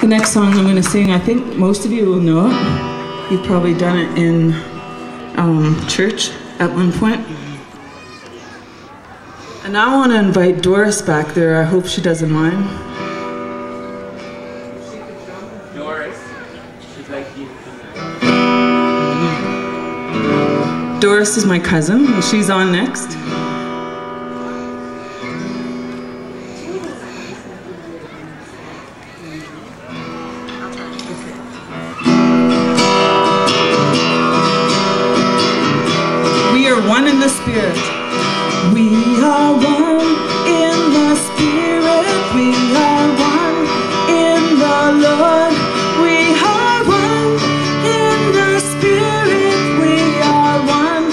The next song I'm going to sing, I think most of you will know it. You've probably done it in church at one point. And I want to invite Doris back there. I hope she doesn't mind. Doris, she'd like you. Doris is my cousin, and she's on next. We are one in the Spirit. We are one in the Spirit. We are one in the Lord. We are one in the Spirit. We are one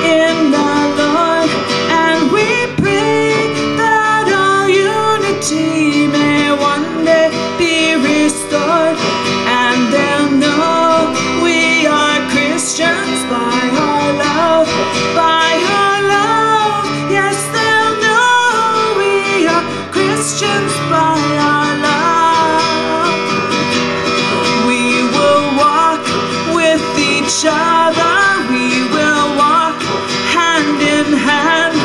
in the Lord. And we pray that our unity may one day be restored. And they'll know we are Christians by our love, by our love. Yes, they'll know we are Christians by our love. We will walk with each other. We will walk hand in hand.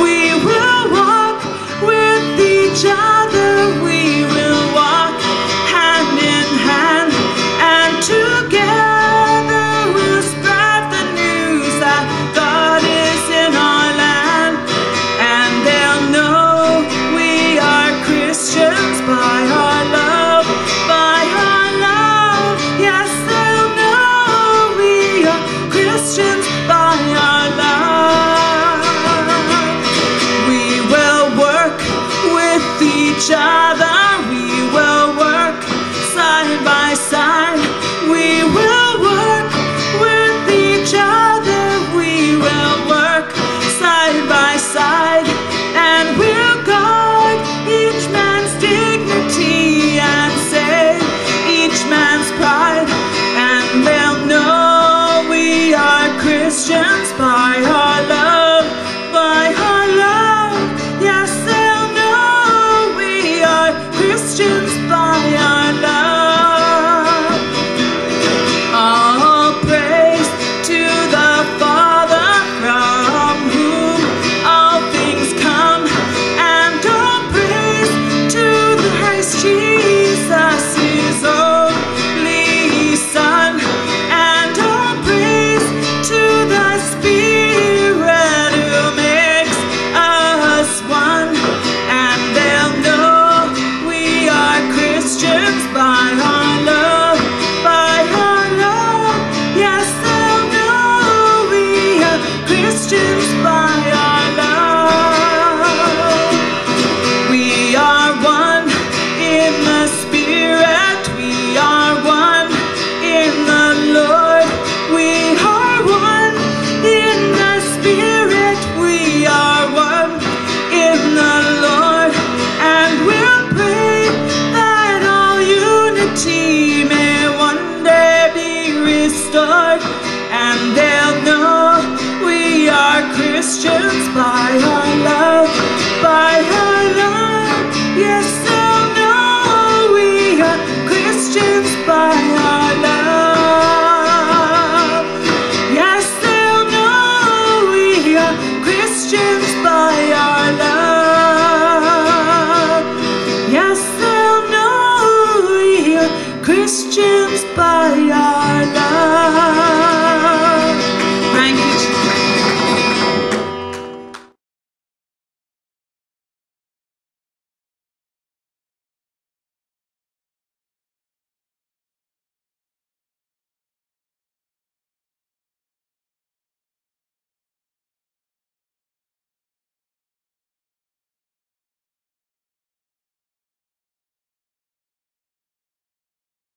We will walk with each other. We will walk hand in hand. And together we'll spread the news that God is in our land. And they'll know we are Christians by our love, by our love. Yes, they'll know we are Christians by our love. We will work with each other. We will work side by side. We will work with each other. We will work side by side. And we'll guard each man's dignity and save each man's pride. And they'll know we are Christians by our love, by our love. Yes, they'll know we are Christians by our love. All praise to the Father, from whom all things come, and all praise to the Christ Jesus, His only Son, and all praise to the Spirit who makes us one. And they'll know we are Christians by our love, by our love. Yes, they'll know we are Christians by our love. We are one in the Spirit. We are one in the Lord. We are one in the Spirit. We are one in the Lord. And we'll pray that all unity may one day be restored. And they'll know we are Christians by our love, by our love. Yes,